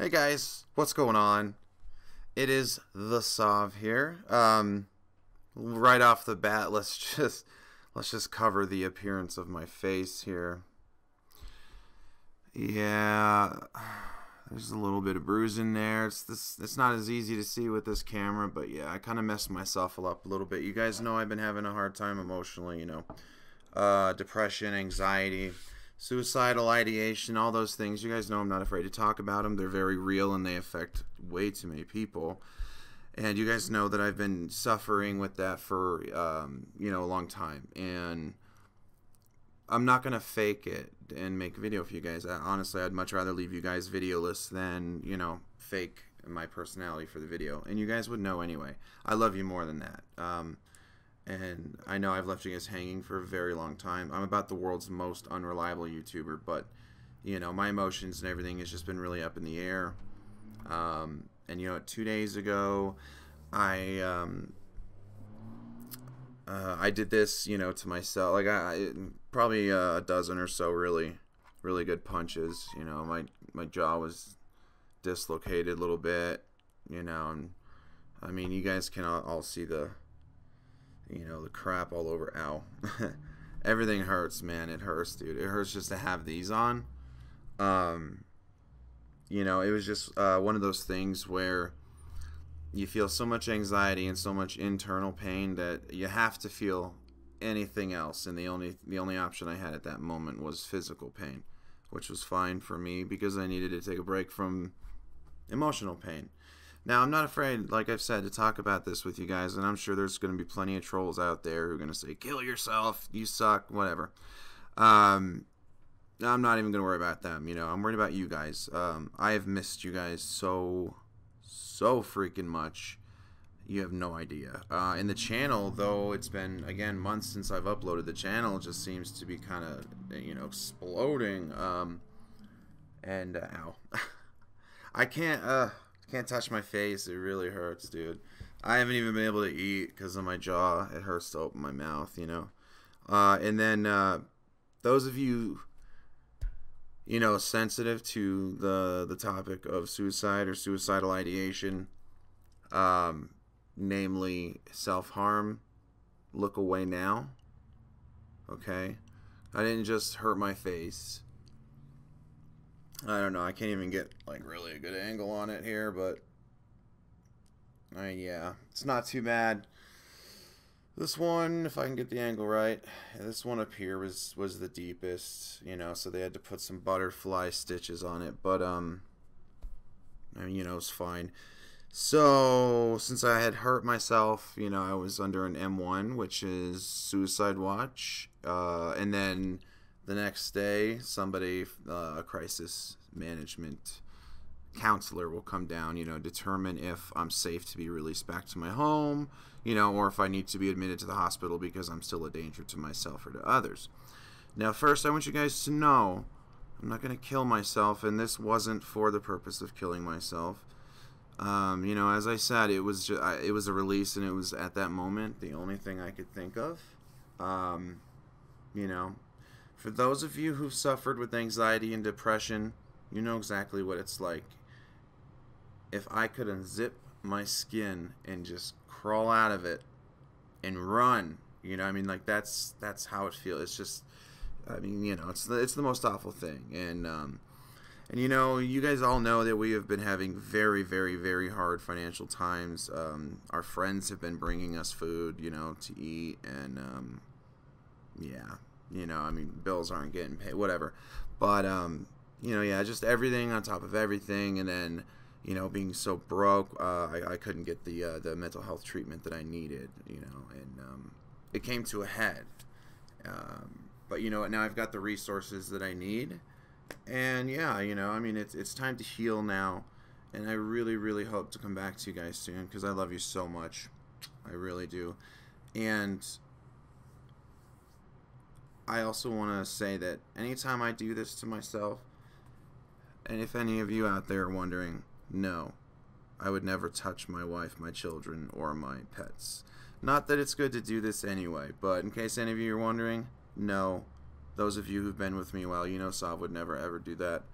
Hey guys, what's going on? It is the Sov here. Right off the bat, let's just cover the appearance of my face here. Yeah, there's a little bit of bruising there. It's not as easy to see with this camera, but yeah, I kind of messed myself up a little bit. You guys know I've been having a hard time emotionally, depression, anxiety, suicidal ideation, all those things. You guys know I'm not afraid to talk about them. They're very real and they affect way too many people. And you guys know that I've been suffering with that for, a long time. And I'm not going to fake it and make a video for you guys. Honestly, I'd much rather leave you guys videoless than, fake my personality for the video. And you guys would know anyway. I love you more than that. And I know I've left you guys hanging for a very long time. I'm about the world's most unreliable YouTuber, but, my emotions and everything has just been really up in the air. And 2 days ago, I did this, to myself. Like I probably a dozen or so really good punches. My jaw was dislocated a little bit. And I mean, you guys can all see the crap all over. Ow. Everything hurts, man. It hurts, dude. It hurts just to have these on. It was just one of those things where you feel so much anxiety and so much internal pain that you have to feel anything else, and the only option I had at that moment was physical pain, which was fine for me because I needed to take a break from emotional pain. Now, I'm not afraid, like I've said, to talk about this with you guys, and I'm sure there's going to be plenty of trolls out there who are going to say, kill yourself, you suck, whatever. I'm not even going to worry about them, I'm worried about you guys. I have missed you guys so freaking much. You have no idea. In the channel, though, it's been, again, months since I've uploaded. The channel just seems to be kind of, exploding. And, ow. I can't touch my face. It really hurts, dude. I haven't even been able to eat because of my jaw. It hurts to open my mouth, And then, those of you, sensitive to the topic of suicide or suicidal ideation, namely self-harm, look away now. Okay? I didn't just hurt my face. I don't know. I can't even get really a good angle on it here, but yeah, it's not too bad. This one, if I can get the angle right, this one up here was the deepest, so they had to put some butterfly stitches on it, but it's fine. So since I had hurt myself, I was under an M1, which is suicide watch, and then the next day, somebody, a crisis management counselor will come down, determine if I'm safe to be released back to my home, or if I need to be admitted to the hospital because I'm still a danger to myself or to others. Now, first, I want you guys to know I'm not going to kill myself, and this wasn't for the purpose of killing myself. As I said, it was a release, and it was at that moment the only thing I could think of. For those of you who've suffered with anxiety and depression, you know exactly what it's like. If I could unzip my skin and just crawl out of it and run, that's how it feels. It's just, it's the most awful thing. And you guys all know that we have been having very, very, very hard financial times. Our friends have been bringing us food, to eat, and yeah, bills aren't getting paid, whatever. But just everything on top of everything, and then being so broke, I couldn't get the mental health treatment that I needed, and it came to a head. But you know what? Now I've got the resources that I need, and yeah, it's time to heal now, and I really, really hope to come back to you guys soon because I love you so much. I really do. And I also want to say that anytime I do this to myself, and if any of you out there are wondering, no, I would never touch my wife, my children, or my pets. Not that it's good to do this anyway, but in case any of you are wondering, no. Those of you who've been with me a while, Sov would never ever do that.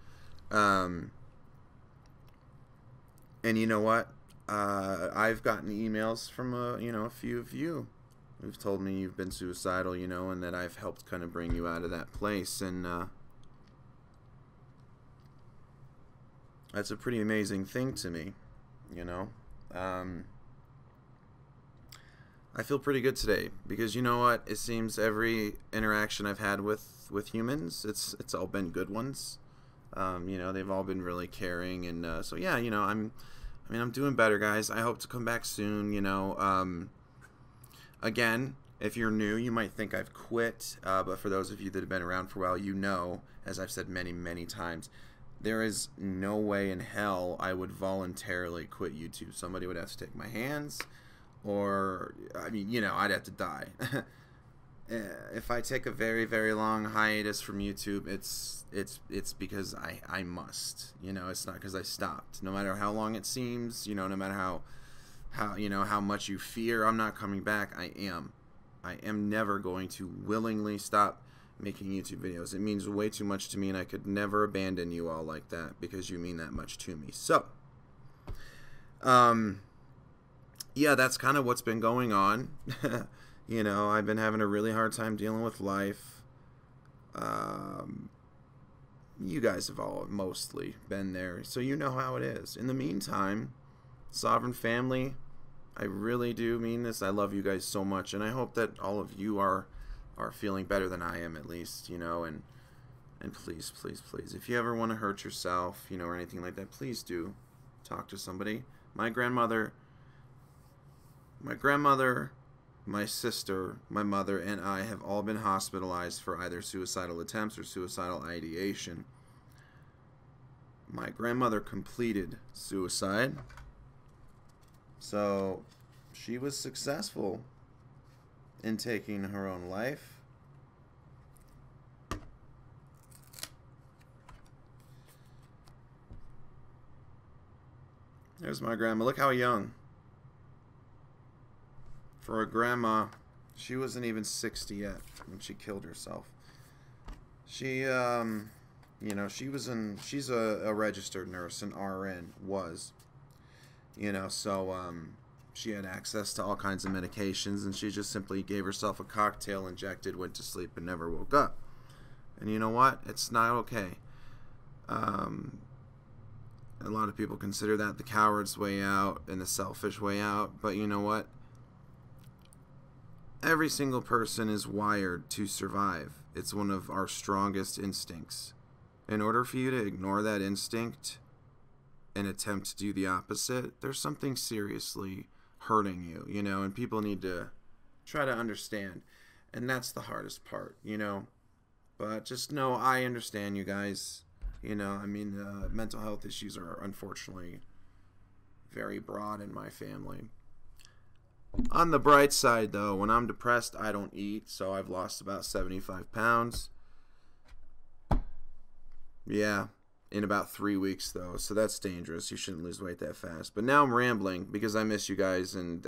And you know what? I've gotten emails from a few of you who've told me you've been suicidal, and that I've helped kind of bring you out of that place, and that's a pretty amazing thing to me, I feel pretty good today because you know what? It seems every interaction I've had with humans, it's all been good ones. They've all been really caring, and so yeah, I'm doing better, guys. I hope to come back soon. Again, if you're new, you might think I've quit, but for those of you that have been around for a while, as I've said many, many times, there is no way in hell I would voluntarily quit YouTube. Somebody would have to take my hands, or, I'd have to die. If I take a very, very long hiatus from YouTube, it's because I must. It's not because I stopped. No matter how long it seems, no matter how much you fear I'm not coming back, I am never going to willingly stop making YouTube videos. It means way too much to me, and I could never abandon you all like that because you mean that much to me. So, yeah, that's kind of what's been going on. I've been having a really hard time dealing with life. You guys have all mostly been there, so you know how it is. In the meantime, Sovereign family, I really do mean this. I love you guys so much, and I hope that all of you are feeling better than I am, at least, and please, please, please, if you ever want to hurt yourself, or anything like that, please do talk to somebody. My grandmother, my sister, my mother, and I have all been hospitalized for either suicidal attempts or suicidal ideation. My grandmother completed suicide, so she was successful in taking her own life. There's my grandma. Look how young. For a grandma, she wasn't even 60 yet when she killed herself. She, she's a registered nurse, an RN, was. She had access to all kinds of medications, and she just simply gave herself a cocktail, injected, went to sleep, and never woke up. And you know what? It's not okay. A lot of people consider that the coward's way out and the selfish way out, but you know what? Every single person is wired to survive. It's one of our strongest instincts. In order for you to ignore that instinct and attempt to do the opposite, there's something seriously hurting you, and people need to try to understand. And that's the hardest part, But just know I understand you guys. Mental health issues are unfortunately very broad in my family. On the bright side, though, when I'm depressed, I don't eat, so I've lost about 75 pounds. Yeah, in about 3 weeks, though, so that's dangerous. You shouldn't lose weight that fast. But now I'm rambling because I miss you guys, and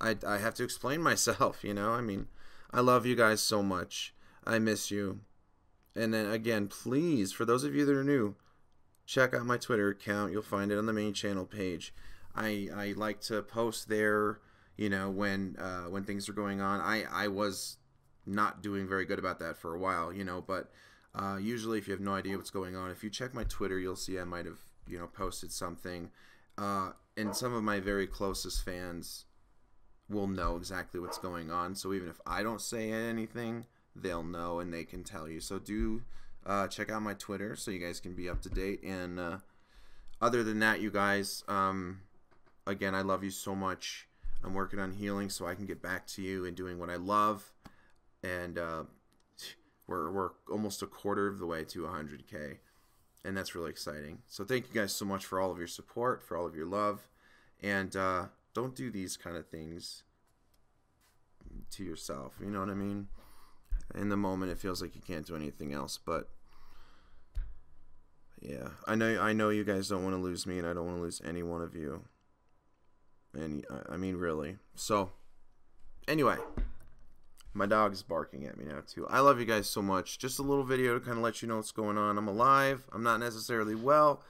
I have to explain myself, I love you guys so much. I miss you. And then, again, please, for those of you that are new, check out my Twitter account. You'll find it on the main channel page. I like to post there, when things are going on. I was not doing very good about that for a while, but usually if you have no idea what's going on, if you check my Twitter, you'll see I might have, posted something. And some of my very closest fans will know exactly what's going on. So even if I don't say anything, they'll know and they can tell you. So do check out my Twitter so you guys can be up to date. And other than that, you guys, again, I love you so much. I'm working on healing so I can get back to you and doing what I love. And we're almost a quarter of the way to 100K. And that's really exciting. So thank you guys so much for all of your support, for all of your love. And don't do these kind of things to yourself. You know what I mean? In the moment, it feels like you can't do anything else. But yeah, I know you guys don't want to lose me, and I don't want to lose any one of you. And I mean, really. So, anyway, my dog is barking at me now, too. I love you guys so much. Just a little video to kind of let you know what's going on. I'm alive. I'm not necessarily well,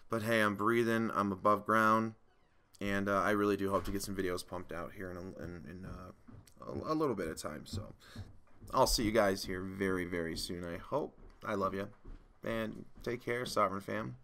But hey, I'm breathing. I'm above ground. And I really do hope to get some videos pumped out here in a little bit of time. So I'll see you guys here very, very soon, I hope. I love you. And take care, Sovereign fam.